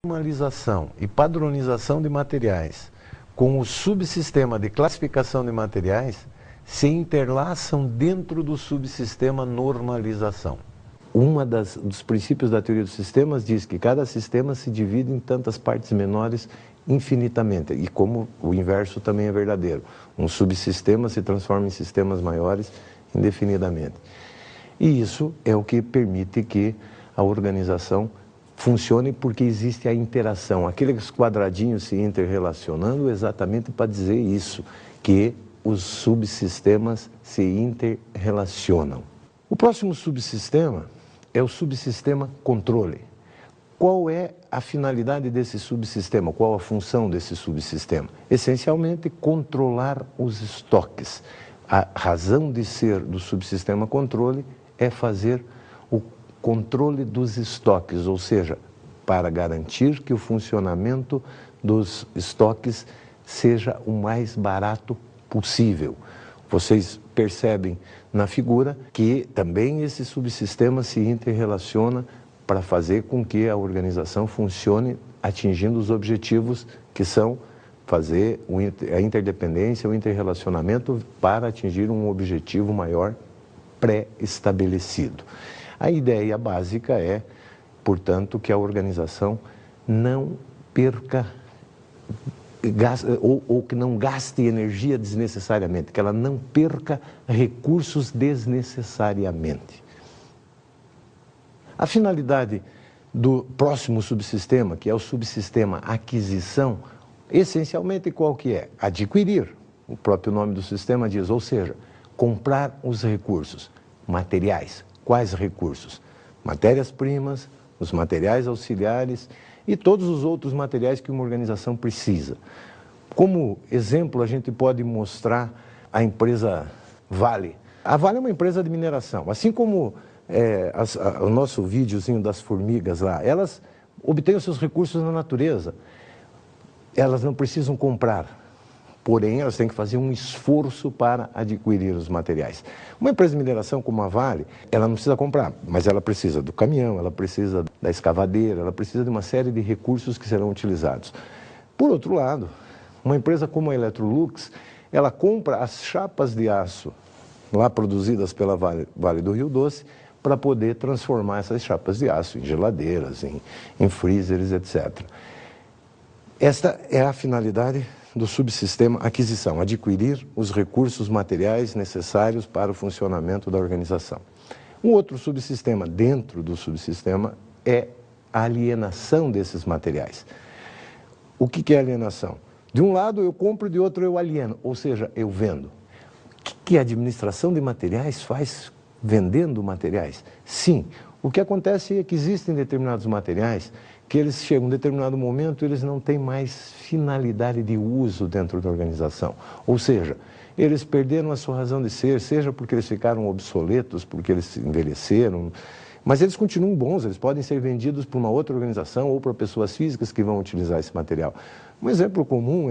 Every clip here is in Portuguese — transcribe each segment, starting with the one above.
Normalização e padronização de materiais com o subsistema de classificação de materiais se interlaçam dentro do subsistema normalização. Dos princípios da teoria dos sistemas diz que cada sistema se divide em tantas partes menores infinitamente, e como o inverso também é verdadeiro. Um subsistema se transforma em sistemas maiores indefinidamente. E isso é o que permite que a organização funcione, porque existe a interação, aqueles quadradinhos se interrelacionando exatamente para dizer isso, que os subsistemas se interrelacionam. O próximo subsistema é o subsistema controle. Qual é a finalidade desse subsistema? Qual a função desse subsistema? Essencialmente, controlar os estoques. A razão de ser do subsistema controle é fazer o controle dos estoques, ou seja, para garantir que o funcionamento dos estoques seja o mais barato possível. Vocês percebem na figura que também esse subsistema se interrelaciona para fazer com que a organização funcione atingindo os objetivos que são fazer a interdependência, o interrelacionamento para atingir um objetivo maior pré-estabelecido. A ideia básica é, portanto, que a organização não perca ou que não gaste energia desnecessariamente, que ela não perca recursos desnecessariamente. A finalidade do próximo subsistema, que é o subsistema aquisição, essencialmente qual que é? Adquirir. O próprio nome do sistema diz, ou seja, comprar os recursos materiais. Quais recursos? Matérias-primas, os materiais auxiliares e todos os outros materiais que uma organização precisa. Como exemplo, a gente pode mostrar a empresa Vale. A Vale é uma empresa de mineração, assim como o nosso videozinho das formigas lá, elas obtêm os seus recursos na natureza. Elas não precisam comprar, porém elas têm que fazer um esforço para adquirir os materiais. Uma empresa de mineração como a Vale, ela não precisa comprar, mas ela precisa do caminhão, ela precisa da escavadeira, ela precisa de uma série de recursos que serão utilizados. Por outro lado, uma empresa como a Electrolux, ela compra as chapas de aço lá produzidas pela Vale do Rio Doce para poder transformar essas chapas de aço em geladeiras, em freezers, etc. Esta é a finalidade do subsistema aquisição, adquirir os recursos materiais necessários para o funcionamento da organização. Um outro subsistema dentro do subsistema é a alienação desses materiais. O que é alienação? De um lado eu compro, de outro eu alieno, ou seja, eu vendo. O que a administração de materiais faz vendendo materiais? Sim, o que acontece é que existem determinados materiais que eles chegam a um determinado momento, eles não têm mais finalidade de uso dentro da organização. Ou seja, eles perderam a sua razão de ser, seja porque eles ficaram obsoletos, porque eles envelheceram, mas eles continuam bons, eles podem ser vendidos para uma outra organização ou para pessoas físicas que vão utilizar esse material. Um exemplo comum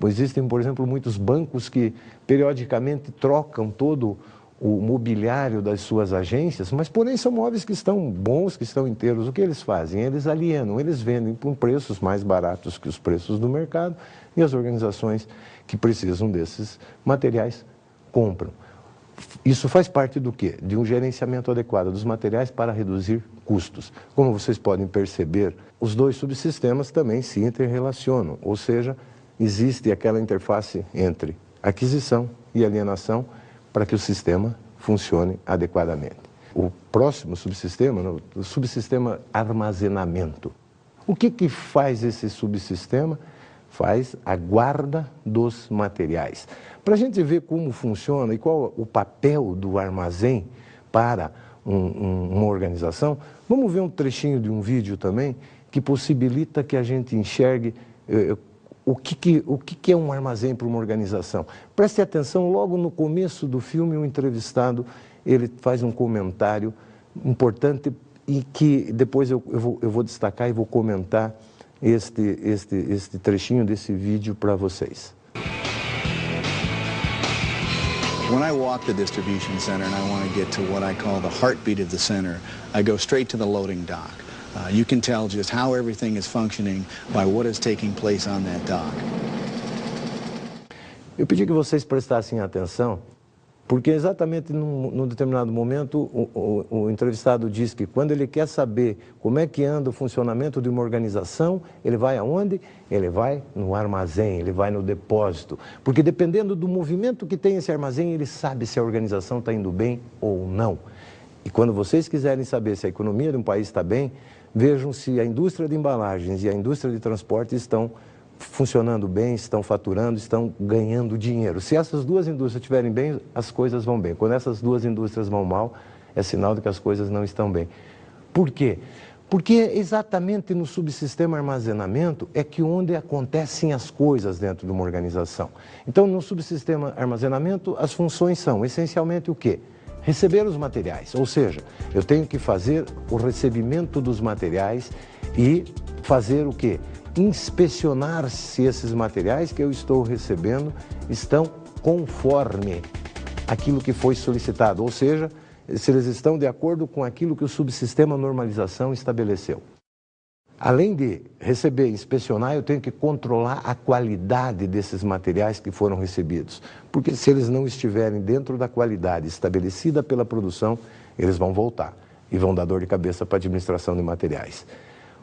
existem, por exemplo, muitos bancos que periodicamente trocam todo o mobiliário das suas agências, mas porém são móveis que estão bons, que estão inteiros. O que eles fazem? Eles alienam, eles vendem por preços mais baratos que os preços do mercado e as organizações que precisam desses materiais compram. Isso faz parte do quê? De um gerenciamento adequado dos materiais para reduzir custos. Como vocês podem perceber, os dois subsistemas também se interrelacionam, ou seja, existe aquela interface entre aquisição e alienação para que o sistema funcione adequadamente. O próximo subsistema, o subsistema armazenamento. O que faz esse subsistema? Faz a guarda dos materiais. Para a gente ver como funciona e qual o papel do armazém para uma organização, vamos ver um trechinho de um vídeo também que possibilita que a gente enxergue o que é um armazém para uma organização. Preste atenção, logo no começo do filme, o entrevistado ele faz um comentário importante e que depois eu vou destacar e vou comentar este trechinho desse vídeo para vocês. When I walk the distribution center and I want to get to what I call the heartbeat of the center, I go straight to the loading dock. You can tell just how everything is functioning by what is taking place on that dock. Eu pedi que vocês prestassem atenção, porque exatamente num determinado momento o entrevistado diz que quando ele quer saber como é que anda o funcionamento de uma organização, ele vai aonde? Ele vai no armazém, ele vai no depósito. Porque dependendo do movimento que tem esse armazém, ele sabe se a organização está indo bem ou não. E quando vocês quiserem saber se a economia de um país está bem, vejam se a indústria de embalagens e a indústria de transporte estão funcionando bem, estão faturando, estão ganhando dinheiro. Se essas duas indústrias estiverem bem, as coisas vão bem. Quando essas duas indústrias vão mal, é sinal de que as coisas não estão bem. Por quê? Porque exatamente no subsistema armazenamento é que onde acontecem as coisas dentro de uma organização. Então, no subsistema armazenamento, as funções são essencialmente o quê? Receber os materiais, ou seja, eu tenho que fazer o recebimento dos materiais e fazer o quê? Inspecionar se esses materiais que eu estou recebendo estão conforme aquilo que foi solicitado, ou seja, se eles estão de acordo com aquilo que o subsistema normalização estabeleceu. Além de receber e inspecionar, eu tenho que controlar a qualidade desses materiais que foram recebidos, porque se eles não estiverem dentro da qualidade estabelecida pela produção, eles vão voltar e vão dar dor de cabeça para a administração de materiais.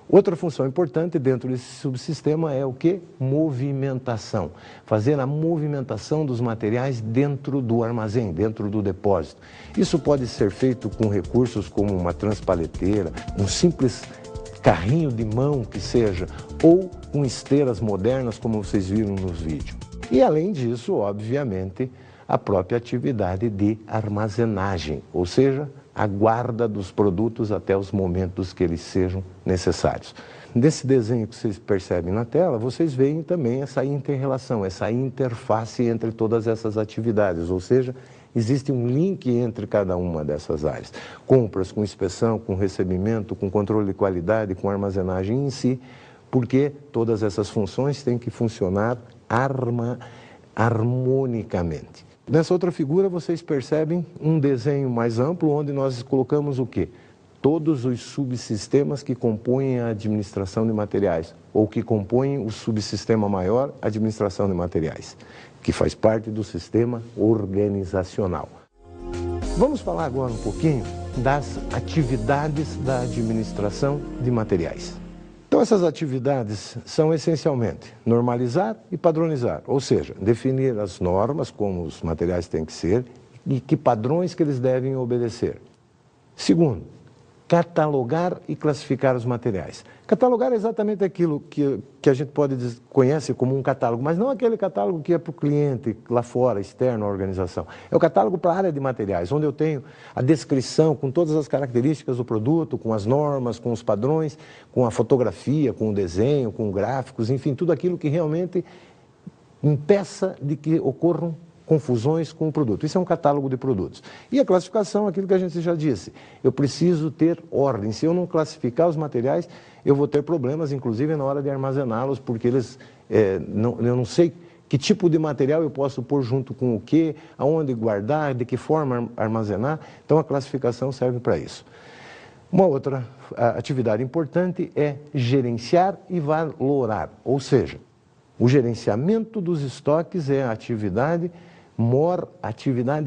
Outra função importante dentro desse subsistema é o que? Movimentação. Fazer a movimentação dos materiais dentro do armazém, dentro do depósito. Isso pode ser feito com recursos como uma transpaleteira, um simples carrinho de mão que seja, ou com esteiras modernas como vocês viram nos vídeos. E além disso, obviamente, a própria atividade de armazenagem, ou seja, a guarda dos produtos até os momentos que eles sejam necessários. Nesse desenho que vocês percebem na tela, vocês veem também essa inter-relação, essa interface entre todas essas atividades, ou seja, existe um link entre cada uma dessas áreas. Compras, com inspeção, com recebimento, com controle de qualidade, com armazenagem em si, porque todas essas funções têm que funcionar harmonicamente. Nessa outra figura, vocês percebem um desenho mais amplo, onde nós colocamos o quê? Todos os subsistemas que compõem a administração de materiais, ou que compõem o subsistema maior, administração de materiais, que faz parte do sistema organizacional. Vamos falar agora um pouquinho das atividades da administração de materiais. Então, essas atividades são essencialmente normalizar e padronizar, ou seja, definir as normas, como os materiais têm que ser e que padrões que eles devem obedecer. Segundo, catalogar e classificar os materiais. Catalogar é exatamente aquilo que a gente conhece como um catálogo, mas não aquele catálogo que é para o cliente lá fora, externo à organização. É o catálogo para a área de materiais, onde eu tenho a descrição com todas as características do produto, com as normas, com os padrões, com a fotografia, com o desenho, com gráficos, enfim, tudo aquilo que realmente impeça de que ocorram confusões com o produto. Isso é um catálogo de produtos. E a classificação, aquilo que a gente já disse, eu preciso ter ordem. Se eu não classificar os materiais, eu vou ter problemas, inclusive na hora de armazená-los, porque eu não sei que tipo de material eu posso pôr junto com o quê, aonde guardar, de que forma armazenar. Então a classificação serve para isso. Uma outra atividade importante é gerenciar e valorar, ou seja, o gerenciamento dos estoques é a atividade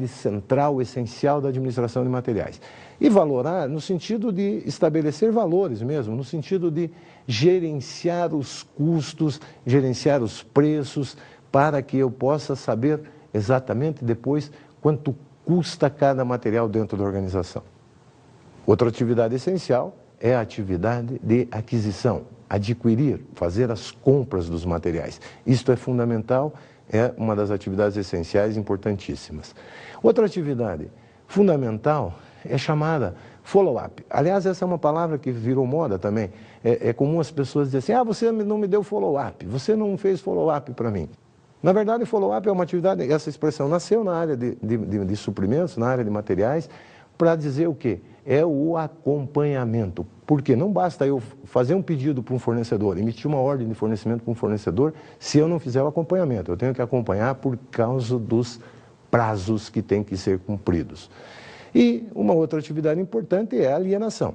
central, essencial da administração de materiais. E valorar no sentido de estabelecer valores mesmo, no sentido de gerenciar os custos, gerenciar os preços, para que eu possa saber exatamente depois quanto custa cada material dentro da organização. Outra atividade essencial é a atividade de aquisição, adquirir, fazer as compras dos materiais. Isto é fundamental, é uma das atividades essenciais importantíssimas. Outra atividade fundamental é chamada follow-up. Aliás, essa é uma palavra que virou moda também. É comum as pessoas dizerem assim, você não me deu follow-up, você não fez follow-up para mim. Na verdade, follow-up é uma atividade, essa expressão nasceu na área de suprimentos, na área de materiais, para dizer o quê? É o acompanhamento. Porque não basta eu fazer um pedido para um fornecedor, emitir uma ordem de fornecimento para um fornecedor, se eu não fizer o acompanhamento. Eu tenho que acompanhar por causa dos prazos que têm que ser cumpridos. E uma outra atividade importante é a alienação.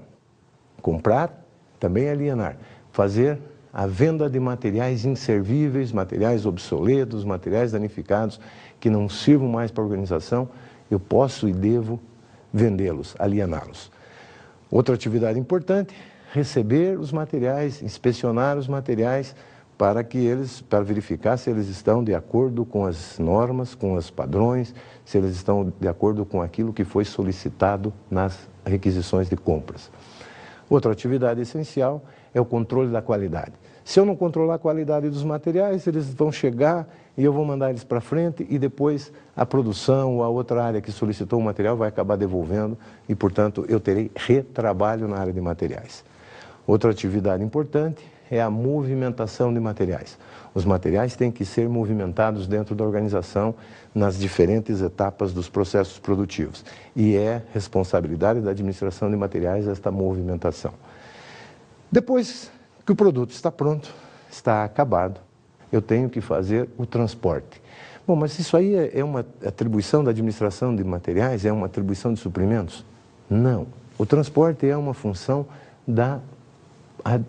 Comprar, também alienar, fazer a venda de materiais inservíveis, materiais obsoletos, materiais danificados, que não sirvam mais para a organização, eu posso e devo vendê-los, aliená-los. Outra atividade importante, receber os materiais, inspecionar os materiais para verificar se eles estão de acordo com as normas, com os padrões, se eles estão de acordo com aquilo que foi solicitado nas requisições de compras. Outra atividade essencial é o controle da qualidade. Se eu não controlar a qualidade dos materiais, eles vão chegar e eu vou mandar eles para frente e depois a produção ou a outra área que solicitou o material vai acabar devolvendo e, portanto, eu terei retrabalho na área de materiais. Outra atividade importante é a movimentação de materiais. Os materiais têm que ser movimentados dentro da organização nas diferentes etapas dos processos produtivos. E é responsabilidade da administração de materiais esta movimentação. Depois que o produto está pronto, está acabado, eu tenho que fazer o transporte. Bom, mas isso aí é uma atribuição da administração de materiais? É uma atribuição de suprimentos? Não. O transporte é uma função da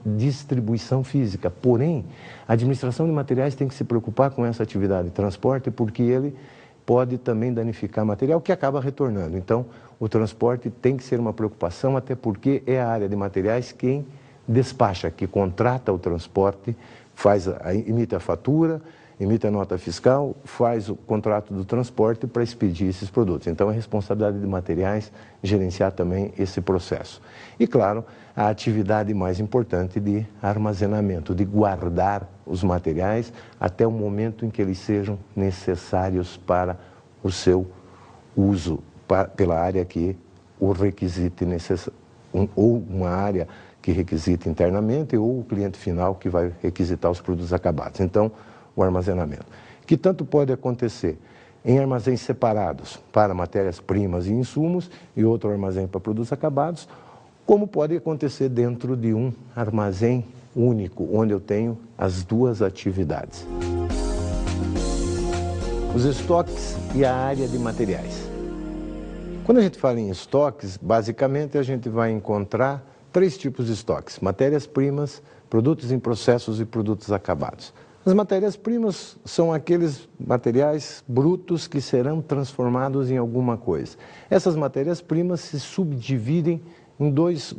distribuição física. Porém, a administração de materiais tem que se preocupar com essa atividade de transporte porque ele pode também danificar material que acaba retornando. Então, o transporte tem que ser uma preocupação, até porque é a área de materiais quem despacha, que contrata o transporte, emite a fatura, emite a nota fiscal, faz o contrato do transporte para expedir esses produtos. Então, é responsabilidade de materiais gerenciar também esse processo. E, claro, a atividade mais importante de armazenamento, de guardar os materiais até o momento em que eles sejam necessários para o seu uso, pela área que o requisite ou uma área que requisite internamente ou o cliente final que vai requisitar os produtos acabados. Então, o armazenamento, que tanto pode acontecer em armazéns separados para matérias-primas e insumos e outro armazém para produtos acabados, como pode acontecer dentro de um armazém único, onde eu tenho as duas atividades. Os estoques e a área de materiais. Quando a gente fala em estoques, basicamente a gente vai encontrar 3 tipos de estoques: matérias-primas, produtos em processos e produtos acabados. As matérias-primas são aqueles materiais brutos que serão transformados em alguma coisa. Essas matérias-primas se subdividem em 2